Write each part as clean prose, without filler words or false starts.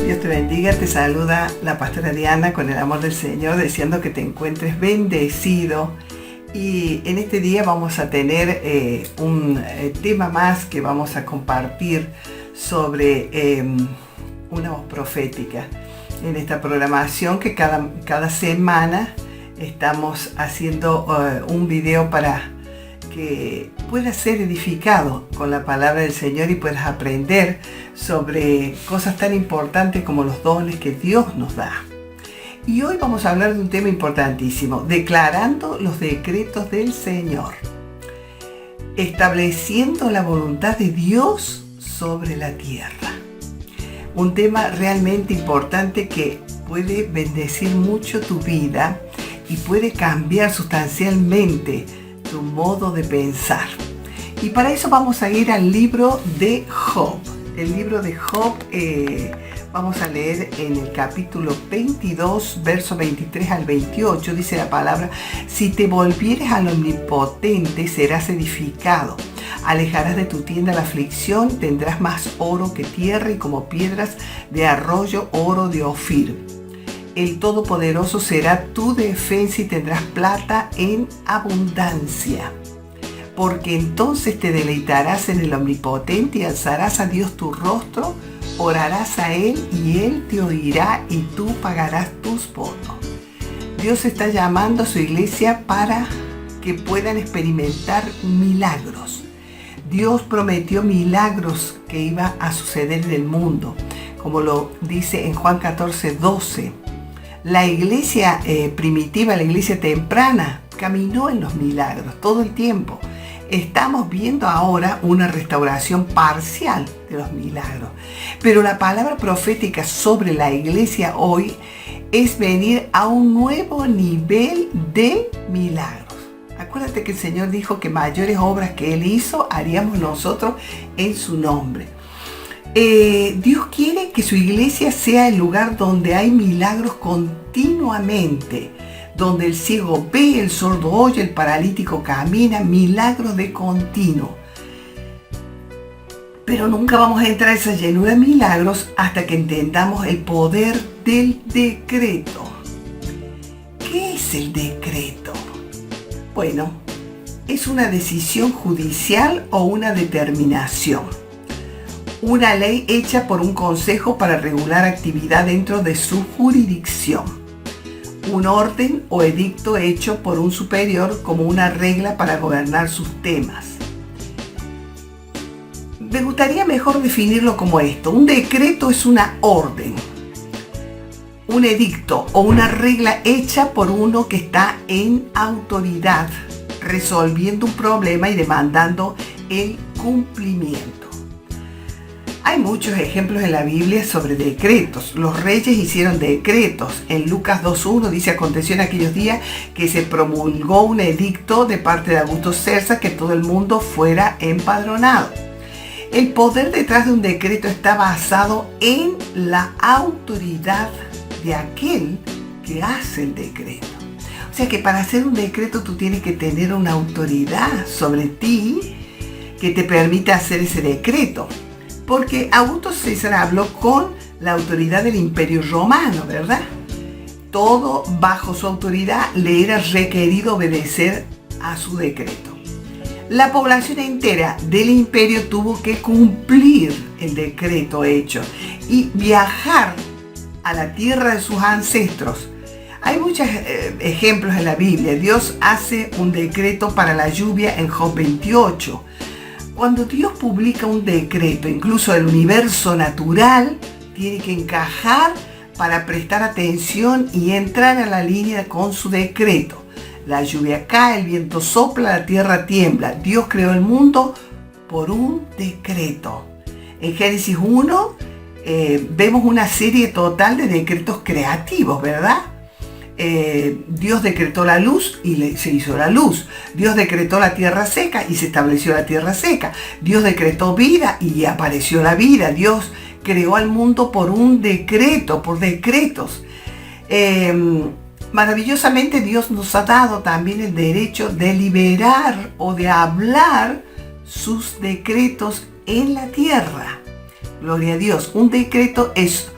Dios te bendiga, te saluda la pastora Diana con el amor del Señor, deseando que te encuentres bendecido. Y en este día vamos a tener un tema más que vamos a compartir sobre una voz profética. En esta programación que cada semana estamos haciendo un video para que puedas ser edificado con la palabra del Señor y puedas aprender sobre cosas tan importantes como los dones que Dios nos da. Y hoy vamos a hablar de un tema importantísimo: declarando los decretos del Señor, estableciendo la voluntad de Dios sobre la tierra. Un tema realmente importante que puede bendecir mucho tu vida y puede cambiar sustancialmente tu modo de pensar. Y para eso vamos a ir al libro de Job. El libro de Job vamos a leer en el capítulo 22, verso 23 al 28. Dice la palabra: si te volvieres al Omnipotente, serás edificado. Alejarás de tu tienda la aflicción, tendrás más oro que tierra y como piedras de arroyo oro de Ofir. El Todopoderoso será tu defensa y tendrás plata en abundancia. Porque entonces te deleitarás en el Omnipotente y alzarás a Dios tu rostro, orarás a Él y Él te oirá y tú pagarás tus votos. Dios está llamando a su iglesia para que puedan experimentar milagros. Dios prometió milagros que iba a suceder en el mundo, como lo dice en Juan 14:12. La iglesia primitiva, la iglesia temprana, caminó en los milagros todo el tiempo. Estamos viendo ahora una restauración parcial de los milagros. Pero la palabra profética sobre la iglesia hoy es venir a un nuevo nivel de milagros. Acuérdate que el Señor dijo que mayores obras que Él hizo haríamos nosotros en su nombre. Dios quiere que su iglesia sea el lugar donde hay milagros continuamente, donde el ciego ve, el sordo oye, el paralítico camina, milagros de continuo. Pero nunca vamos a entrar a esa llenura de milagros hasta que entendamos el poder del decreto. ¿Qué es el decreto? Bueno, es una decisión judicial o una determinación. Una ley hecha por un consejo para regular actividad dentro de su jurisdicción. Un orden o edicto hecho por un superior como una regla para gobernar sus temas. Me gustaría mejor definirlo como esto: un decreto es una orden, un edicto o una regla hecha por uno que está en autoridad, resolviendo un problema y demandando el cumplimiento. Hay muchos ejemplos en la Biblia sobre decretos. Los reyes hicieron decretos. En Lucas 2:1 dice: aconteció en aquellos días que se promulgó un edicto de parte de Augusto César que todo el mundo fuera empadronado. El poder detrás de un decreto está basado en la autoridad de aquel que hace el decreto. O sea que para hacer un decreto tú tienes que tener una autoridad sobre ti que te permita hacer ese decreto. Porque Augusto César habló con la autoridad del Imperio Romano, ¿verdad? Todo bajo su autoridad le era requerido obedecer a su decreto. La población entera del imperio tuvo que cumplir el decreto hecho y viajar a la tierra de sus ancestros. Hay muchos ejemplos en la Biblia. Dios hace un decreto para la lluvia en Job 28. Cuando Dios publica un decreto, incluso el universo natural tiene que encajar para prestar atención y entrar a la línea con su decreto. La lluvia cae, el viento sopla, la tierra tiembla. Dios creó el mundo por un decreto. En Génesis 1 vemos una serie total de decretos creativos, ¿verdad? Dios decretó la luz y se hizo la luz. Dios decretó la tierra seca y se estableció la tierra seca. Dios decretó vida y apareció la vida. Dios creó al mundo por un decreto, por decretos. Maravillosamente Dios nos ha dado también el derecho de liberar o de hablar sus decretos en la tierra. Gloria a Dios. Un decreto es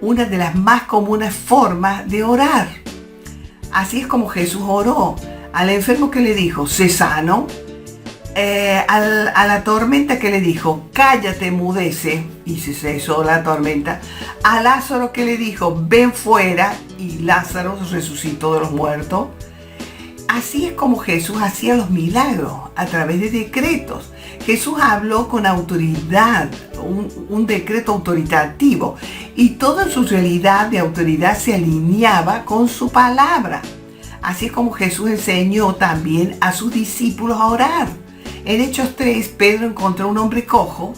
una de las más comunes formas de orar. Así es como Jesús oró. Al enfermo que le dijo, sé sano. A la tormenta que le dijo, cállate, mudece, y se cesó la tormenta. A Lázaro que le dijo, ven fuera, y Lázaro resucitó de los muertos. Así es como Jesús hacía los milagros, a través de decretos. Jesús habló con autoridad, un decreto autoritativo, y todo en su realidad de autoridad se alineaba con su palabra. Así es como Jesús enseñó también a sus discípulos a orar. En Hechos 3, Pedro encontró un hombre cojo.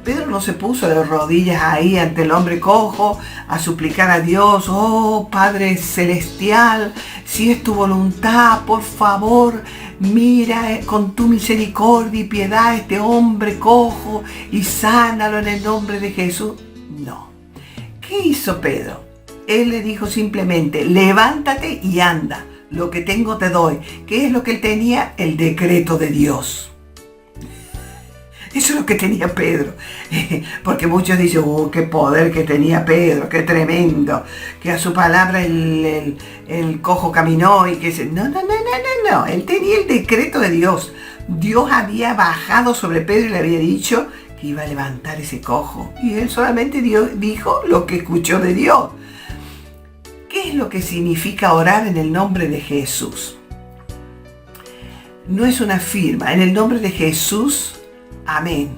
Pedro no se puso de rodillas ahí ante el hombre cojo a suplicar a Dios, oh Padre Celestial, si es tu voluntad, por favor, mira con tu misericordia y piedad a este hombre cojo y sánalo en el nombre de Jesús. No. ¿Qué hizo Pedro? Él le dijo simplemente, levántate y anda, lo que tengo te doy. ¿Qué es lo que él tenía? El decreto de Dios. Eso es lo que tenía Pedro. Porque muchos dicen, oh, qué poder que tenía Pedro, qué tremendo, que a su palabra el cojo caminó y que se... No. Él tenía el decreto de Dios. Dios había bajado sobre Pedro y le había dicho que iba a levantar ese cojo. Y él solamente dijo lo que escuchó de Dios. ¿Qué es lo que significa orar en el nombre de Jesús? No es una firma. En el nombre de Jesús, amén.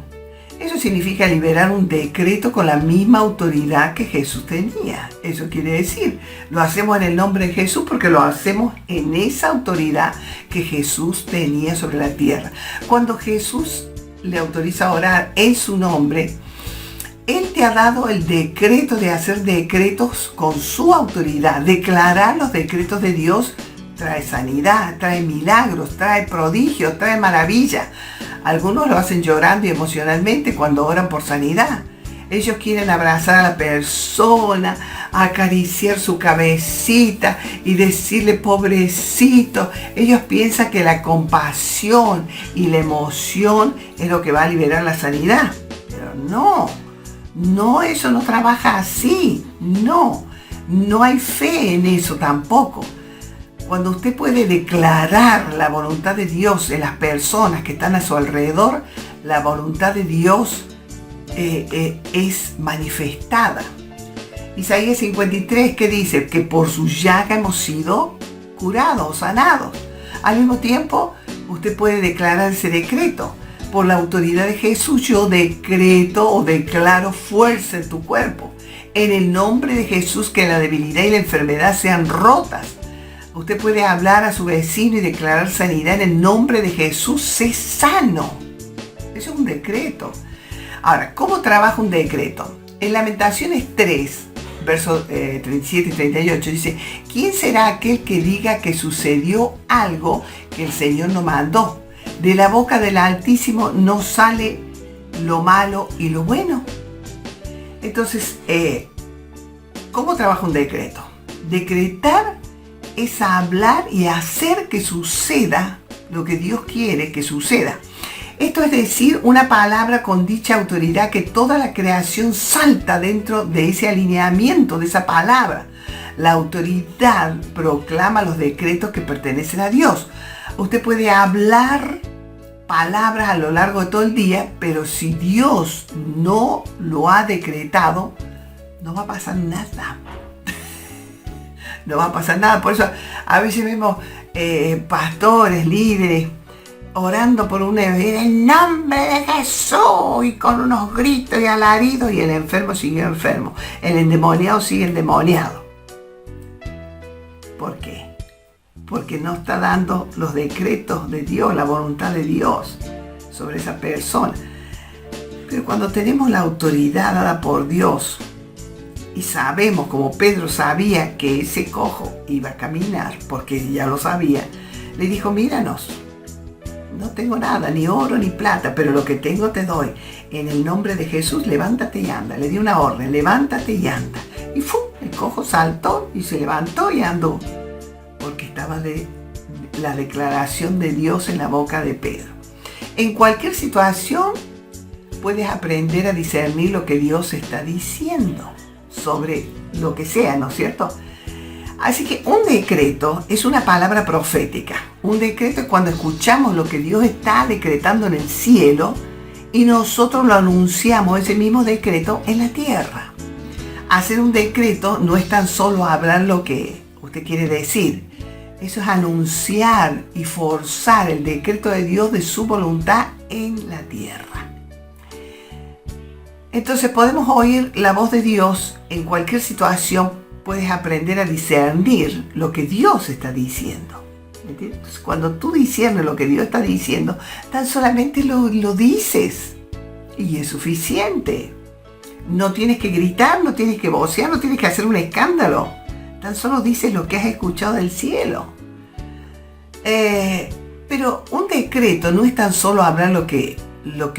Eso significa liberar un decreto con la misma autoridad que Jesús tenía. Eso quiere decir, lo hacemos en el nombre de Jesús porque lo hacemos en esa autoridad que Jesús tenía sobre la tierra. Cuando Jesús le autoriza a orar en su nombre, Él te ha dado el decreto de hacer decretos con su autoridad. Declarar los decretos de Dios trae sanidad, trae milagros, trae prodigios, trae maravilla. Algunos lo hacen llorando y emocionalmente cuando oran por sanidad. Ellos quieren abrazar a la persona, acariciar su cabecita y decirle pobrecito. Ellos piensan que la compasión y la emoción es lo que va a liberar la sanidad. Pero no, eso no trabaja así. No hay fe en eso tampoco. Cuando usted puede declarar la voluntad de Dios en las personas que están a su alrededor, la voluntad de Dios es manifestada. Isaías 53, que dice que por su llaga hemos sido curados, sanados. Al mismo tiempo, usted puede declarar ese decreto. Por la autoridad de Jesús, yo decreto o declaro fuerza en tu cuerpo. En el nombre de Jesús, que la debilidad y la enfermedad sean rotas. Usted puede hablar a su vecino y declarar sanidad en el nombre de Jesús, sé sano. Eso es un decreto. Ahora, ¿cómo trabaja un decreto? En Lamentaciones 3, versos 37 y 38 dice, ¿quién será aquel que diga que sucedió algo que el Señor no mandó? De la boca del Altísimo no sale lo malo y lo bueno. Entonces, ¿cómo trabaja un decreto? Decretar es hablar y hacer que suceda lo que Dios quiere que suceda. Esto es decir, una palabra con dicha autoridad que toda la creación salta dentro de ese alineamiento de esa palabra. La autoridad proclama los decretos que pertenecen a Dios. Usted puede hablar palabras a lo largo de todo el día, pero si Dios no lo ha decretado, no va a pasar nada. No va a pasar nada. Por eso a veces vemos pastores, líderes, orando por un en el nombre de Jesús y con unos gritos y alaridos, y el enfermo sigue enfermo, el endemoniado sigue endemoniado. ¿Por qué? Porque no está dando los decretos de Dios, la voluntad de Dios sobre esa persona. Pero cuando tenemos la autoridad dada por Dios y sabemos, como Pedro sabía, que ese cojo iba a caminar, porque ya lo sabía, le dijo, míranos, no tengo nada, ni oro ni plata, pero lo que tengo te doy. En el nombre de Jesús, levántate y anda. Le dio una orden, levántate y anda. Y ¡fum! El cojo saltó y se levantó y andó. Porque estaba la declaración de Dios en la boca de Pedro. En cualquier situación, puedes aprender a discernir lo que Dios está diciendo. sobre lo que sea, ¿no es cierto? Así que un decreto es una palabra profética. Un decreto es cuando escuchamos lo que Dios está decretando en el cielo y nosotros lo anunciamos, ese mismo decreto, en la tierra. Hacer un decreto no es tan solo hablar lo que usted quiere decir. Eso es anunciar y forzar el decreto de Dios de su voluntad en la tierra. Entonces podemos oír la voz de Dios en cualquier situación. Puedes aprender a discernir lo que Dios está diciendo. ¿Entiendes? Entonces, cuando tú discernes lo que Dios está diciendo, tan solamente lo dices y es suficiente. No tienes que gritar, no tienes que vocear, no tienes que hacer un escándalo. Tan solo dices lo que has escuchado del cielo. Pero un decreto no es tan solo hablar lo que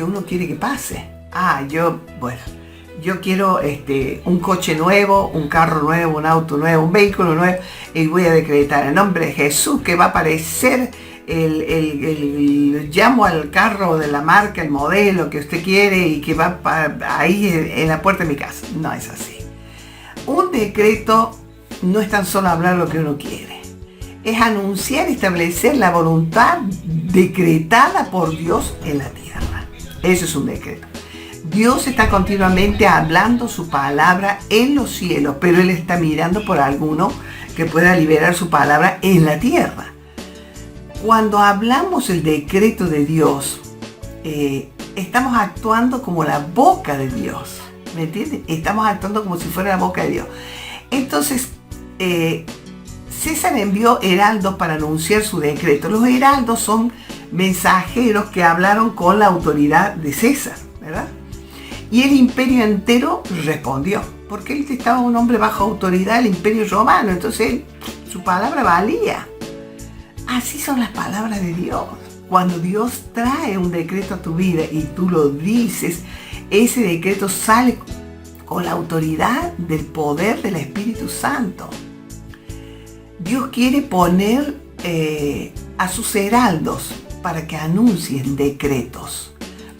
uno quiere que pase. Yo quiero un coche nuevo, un carro nuevo, un auto nuevo, un vehículo nuevo, y voy a decretar en nombre de Jesús que va a aparecer llamo al carro de la marca, el modelo que usted quiere y que va ahí en la puerta de mi casa. No es así. Un decreto no es tan solo hablar lo que uno quiere. Es anunciar y establecer la voluntad decretada por Dios en la tierra. Eso es un decreto. Dios está continuamente hablando su palabra en los cielos, pero Él está mirando por alguno que pueda liberar su palabra en la tierra. Cuando hablamos el decreto de Dios, estamos actuando como la boca de Dios. ¿Me entienden? Estamos actuando como si fuera la boca de Dios. Entonces, César envió heraldos para anunciar su decreto. Los heraldos son mensajeros que hablaron con la autoridad de César, ¿verdad? Y el imperio entero respondió, porque él estaba un hombre bajo autoridad del imperio romano, entonces su palabra valía. Así son las palabras de Dios. Cuando Dios trae un decreto a tu vida y tú lo dices, ese decreto sale con la autoridad del poder del Espíritu Santo. Dios quiere poner a sus heraldos para que anuncien decretos.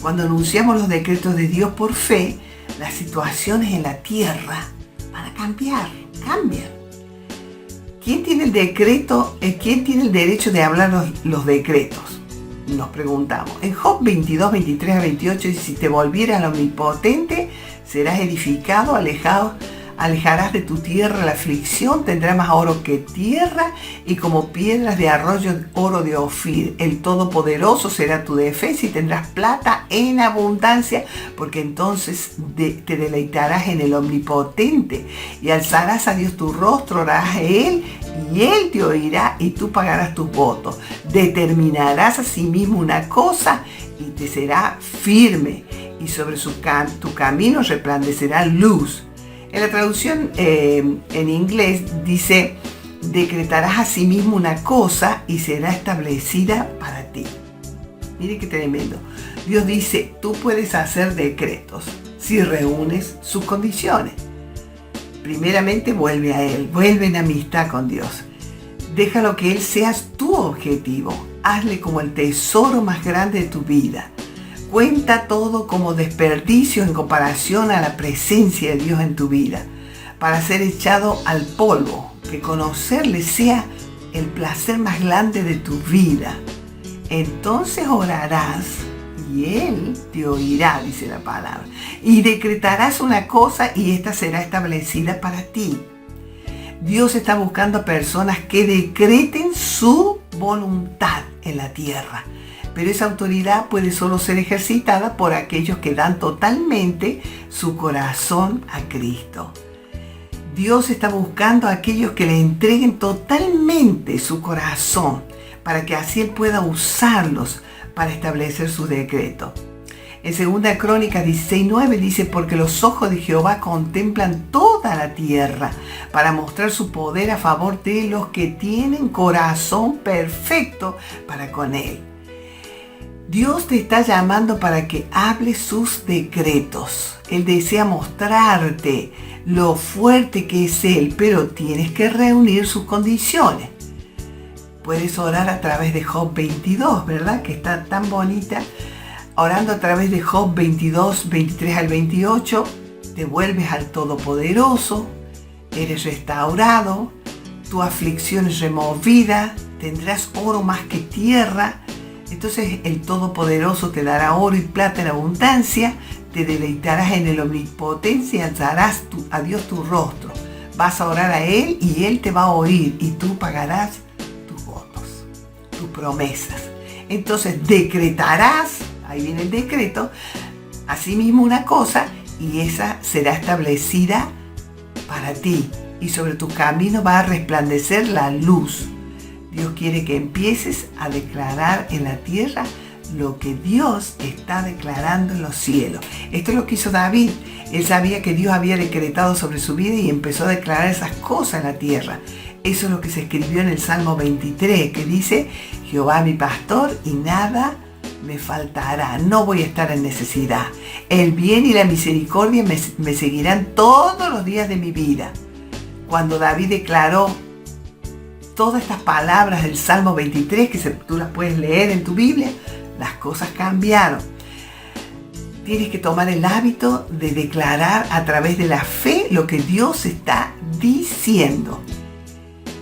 Cuando anunciamos los decretos de Dios por fe, las situaciones en la tierra van a cambian. ¿Quién tiene el decreto? ¿Quién tiene el derecho de hablar los decretos? Nos preguntamos. En Job 22, 23 a 28 dice: si te volvieras al omnipotente, serás edificado, alejarás de tu tierra la aflicción, tendrás más oro que tierra y como piedras de arroyo oro de Ofir. El Todopoderoso será tu defensa y tendrás plata en abundancia, porque entonces te deleitarás en el Omnipotente y alzarás a Dios tu rostro, orarás a Él y Él te oirá y tú pagarás tus votos. Determinarás a sí mismo una cosa y te será firme y sobre tu camino resplandecerá luz. En la traducción en inglés dice: decretarás a sí mismo una cosa y será establecida para ti. Mire qué tremendo. Dios dice: tú puedes hacer decretos si reúnes sus condiciones. Primeramente, vuelve a Él, vuelve en amistad con Dios. Déjalo que Él sea tu objetivo. Hazle como el tesoro más grande de tu vida. Cuenta todo como desperdicio en comparación a la presencia de Dios en tu vida, para ser echado al polvo, que conocerle sea el placer más grande de tu vida. Entonces orarás y Él te oirá, dice la palabra, y decretarás una cosa y esta será establecida para ti. Dios está buscando personas que decreten su voluntad en la tierra. Pero esa autoridad puede solo ser ejercitada por aquellos que dan totalmente su corazón a Cristo. Dios está buscando a aquellos que le entreguen totalmente su corazón para que así Él pueda usarlos para establecer su decreto. En 2 Crónicas 16:9 dice: porque los ojos de Jehová contemplan toda la tierra para mostrar su poder a favor de los que tienen corazón perfecto para con Él. Dios te está llamando para que hables sus decretos. Él desea mostrarte lo fuerte que es Él, pero tienes que reunir sus condiciones. Puedes orar a través de Job 22, ¿verdad? Que está tan bonita. Orando a través de Job 22, 23 al 28, te vuelves al Todopoderoso, eres restaurado, tu aflicción es removida, tendrás oro más que tierra. Entonces el Todopoderoso te dará oro y plata en abundancia, te deleitarás en el Omnipotente y alzarás a Dios tu rostro. Vas a orar a Él y Él te va a oír y tú pagarás tus votos, tus promesas. Entonces decretarás, ahí viene el decreto, asimismo una cosa y esa será establecida para ti y sobre tu camino va a resplandecer la luz. Dios quiere que empieces a declarar en la tierra lo que Dios está declarando en los cielos. Esto es lo que hizo David. Él sabía que Dios había decretado sobre su vida y empezó a declarar esas cosas en la tierra. Eso es lo que se escribió en el Salmo 23, que dice: Jehová mi pastor y nada me faltará. No voy a estar en necesidad. El bien y la misericordia me seguirán todos los días de mi vida. Cuando David declaró todas estas palabras del Salmo 23, que tú las puedes leer en tu Biblia, las cosas cambiaron. Tienes que tomar el hábito de declarar a través de la fe lo que Dios está diciendo.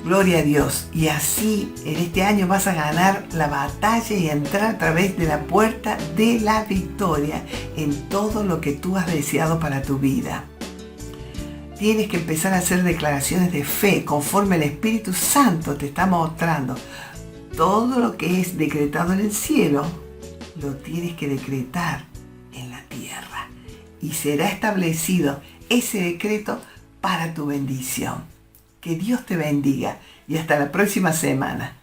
Gloria a Dios. Y así en este año vas a ganar la batalla y entrar a través de la puerta de la victoria en todo lo que tú has deseado para tu vida. Tienes que empezar a hacer declaraciones de fe conforme el Espíritu Santo te está mostrando. Todo lo que es decretado en el cielo, lo tienes que decretar en la tierra. Y será establecido ese decreto para tu bendición. Que Dios te bendiga y hasta la próxima semana.